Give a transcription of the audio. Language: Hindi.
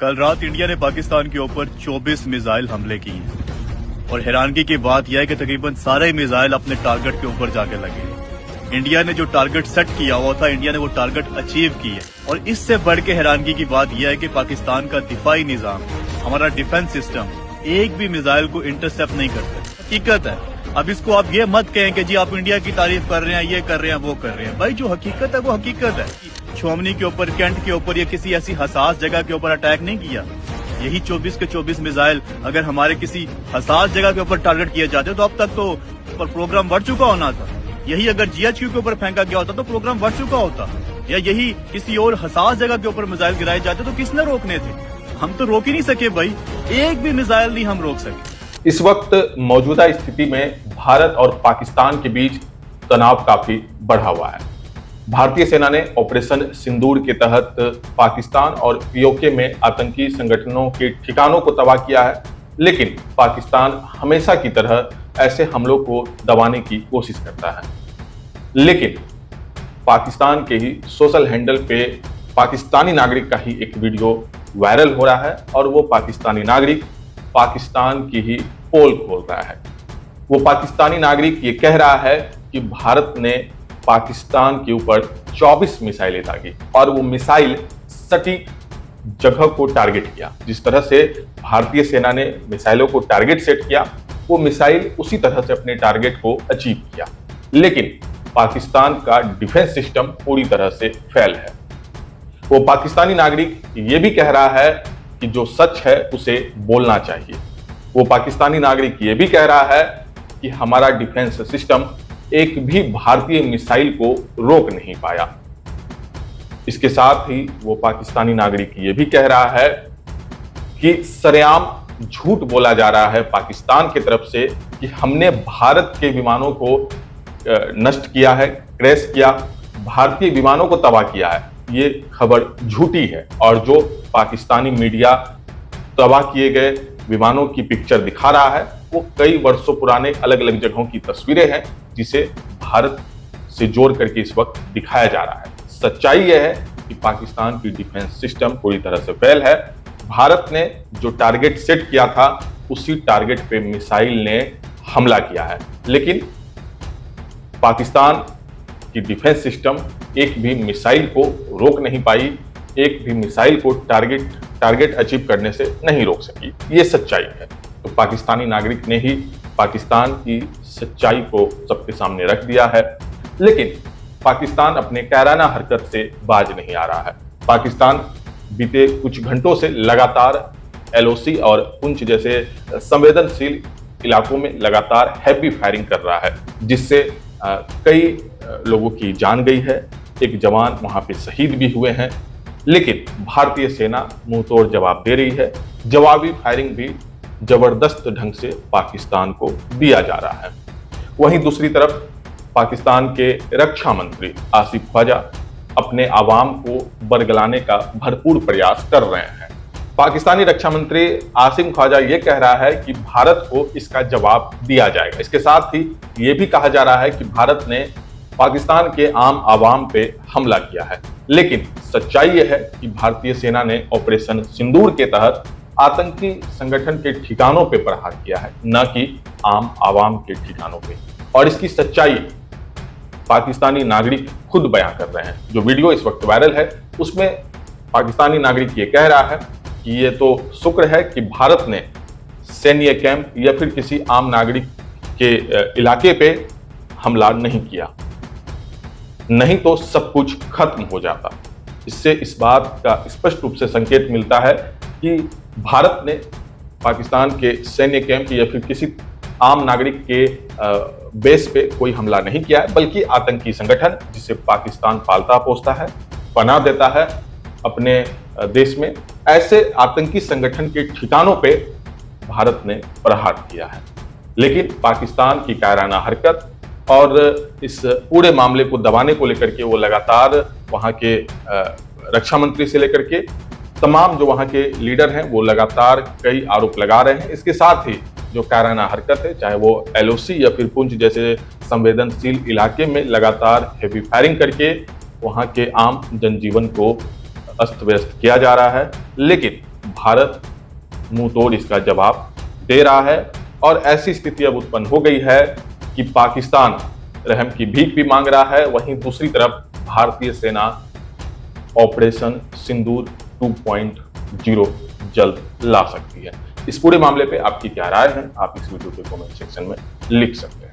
कल रात इंडिया ने पाकिस्तान के ऊपर 24 मिसाइल हमले किए और हैरानगी की बात यह है कि तकरीबन सारे मिसाइल अपने टारगेट के ऊपर जाके लगे। इंडिया ने जो टारगेट सेट किया हुआ था, इंडिया ने वो टारगेट अचीव किए। और इससे बढ़ के हैरानगी की बात यह है कि पाकिस्तान का दिफाई निजाम, हमारा डिफेंस सिस्टम एक भी मिसाइल को इंटरसेप्ट नहीं करता। हकीकत है। अब इसको आप ये मत कहें कि जी आप इंडिया की तारीफ कर रहे हैं, ये कर रहे हैं, वो कर रहे हैं। भाई जो हकीकत है वो हकीकत है। छोमनी के ऊपर, कैंट के ऊपर या किसी ऐसी हसास जगह के ऊपर अटैक नहीं किया। यही 24 के 24 मिसाइल अगर हमारे किसी हसास जगह के ऊपर टारगेट किए जाते तो अब तक तो प्रोग्राम बढ़ चुका होना था। यही अगर GHQ के ऊपर फेंका गया होता तो प्रोग्राम बढ़ चुका होता। या यही किसी और हसास जगह के ऊपर मिसाइल गिराए जाते तो किसने रोकने थे? हम तो रोक ही नहीं सके भाई, एक भी मिसाइल नहीं हम रोक सके। इस वक्त मौजूदा स्थिति में भारत और पाकिस्तान के बीच तनाव काफी बढ़ा हुआ है। भारतीय सेना ने ऑपरेशन सिंदूर के तहत पाकिस्तान और POK में आतंकी संगठनों के ठिकानों को तबाह किया है, लेकिन पाकिस्तान हमेशा की तरह ऐसे हमलों को दबाने की कोशिश करता है। लेकिन पाकिस्तान के ही सोशल हैंडल पे पाकिस्तानी नागरिक का ही एक वीडियो वायरल हो रहा है और वो पाकिस्तानी नागरिक पाकिस्तान की ही पोल खोल रहा है। वो पाकिस्तानी नागरिक ये कह रहा है कि भारत ने पाकिस्तान के ऊपर 24 मिसाइलें दागी और वो मिसाइल सटीक जगह को टारगेट किया। जिस तरह से भारतीय सेना ने मिसाइलों को टारगेट सेट किया, वो मिसाइल उसी तरह से अपने टारगेट को अचीव किया। लेकिन पाकिस्तान का डिफेंस सिस्टम पूरी तरह से फेल है। वो पाकिस्तानी नागरिक ये भी कह रहा है कि जो सच है उसे बोलना चाहिए। वो पाकिस्तानी नागरिक ये भी कह रहा है कि हमारा डिफेंस सिस्टम एक भी भारतीय मिसाइल को रोक नहीं पाया। इसके साथ ही वो पाकिस्तानी नागरिक ये भी कह रहा है कि सरेआम झूठ बोला जा रहा है पाकिस्तान की तरफ से कि हमने भारत के विमानों को नष्ट किया है, क्रैश किया, भारतीय विमानों को तबाह किया है। ये खबर झूठी है और जो पाकिस्तानी मीडिया तबाह किए गए विमानों की पिक्चर दिखा रहा है वो कई वर्षों पुराने अलग अलग जगहों की तस्वीरें हैं, जिसे भारत से जोड़ करके इस वक्त दिखाया जा रहा है। सच्चाई यह है कि पाकिस्तान की डिफेंस सिस्टम पूरी तरह से फेल है। भारत ने जो टारगेट सेट किया था उसी टारगेट पे मिसाइल ने हमला किया है, लेकिन पाकिस्तान की डिफेंस सिस्टम एक भी मिसाइल को रोक नहीं पाई, एक भी मिसाइल को टारगेट अचीव करने से नहीं रोक सकी। ये सच्चाई है। तो पाकिस्तानी नागरिक ने ही पाकिस्तान की सच्चाई को सबके सामने रख दिया है, लेकिन पाकिस्तान अपने कायराना हरकत से बाज नहीं आ रहा है। पाकिस्तान बीते कुछ घंटों से लगातार LOC और पुंछ जैसे संवेदनशील इलाकों में लगातार हैवी फायरिंग कर रहा है, जिससे कई लोगों की जान गई है। एक जवान वहां पे शहीद भी हुए हैं, लेकिन भारतीय सेना मुंह तोड़ जवाब दे रही है। जवाबी फायरिंग भी जबरदस्त ढंग से पाकिस्तान को दिया जा रहा है। वहीं दूसरी तरफ पाकिस्तान के रक्षा मंत्री आसिफ ख्वाजा अपने आवाम को बरगलाने का भरपूर प्रयास कर रहे हैं। पाकिस्तानी रक्षा मंत्री आसिम ख्वाजा ये कह रहा है कि भारत को इसका जवाब दिया जाएगा। इसके साथ ही ये भी कहा जा रहा है कि भारत ने पाकिस्तान के आम आवाम पे हमला किया है, लेकिन सच्चाई यह है कि भारतीय सेना ने ऑपरेशन सिंदूर के तहत आतंकी संगठन के ठिकानों पे प्रहार किया है, न कि आम आवाम के ठिकानों पे। और इसकी सच्चाई पाकिस्तानी नागरिक खुद बयां कर रहे हैं। जो वीडियो इस वक्त वायरल है उसमें पाकिस्तानी नागरिक ये कह रहा है कि ये तो शुक्र है कि भारत ने सैन्य कैंप या फिर किसी आम नागरिक के इलाके पे हमला नहीं किया, नहीं तो सब कुछ खत्म हो जाता। इससे इस बात का स्पष्ट रूप से संकेत मिलता है कि भारत ने पाकिस्तान के सैन्य कैंप या फिर किसी आम नागरिक के बेस पे कोई हमला नहीं किया है, बल्कि आतंकी संगठन जिसे पाकिस्तान पालता पोसता है, पनाह देता है अपने देश में, ऐसे आतंकी संगठन के ठिकानों पे भारत ने प्रहार किया है। लेकिन पाकिस्तान की कायराना हरकत और इस पूरे मामले को दबाने को लेकर के वो लगातार वहां के रक्षा मंत्री से लेकर के तमाम जो वहां के लीडर हैं वो लगातार कई आरोप लगा रहे हैं। इसके साथ ही जो कायराना हरकत है, चाहे वो LOC या फिर पुंछ जैसे संवेदनशील इलाके में लगातार हेवी फायरिंग करके वहां के आम जनजीवन को अस्त व्यस्त किया जा रहा है, लेकिन भारत मुंह तोड़ इसका जवाब दे रहा है और ऐसी स्थिति अब उत्पन्न हो गई है कि पाकिस्तान रहम की भीख भी मांग रहा है, वहीं दूसरी तरफ भारतीय सेना ऑपरेशन सिंदूर 2.0 जल्द ला सकती है। इस पूरे मामले पे आपकी क्या राय है, आप इस वीडियो के कमेंट सेक्शन में लिख सकते हैं।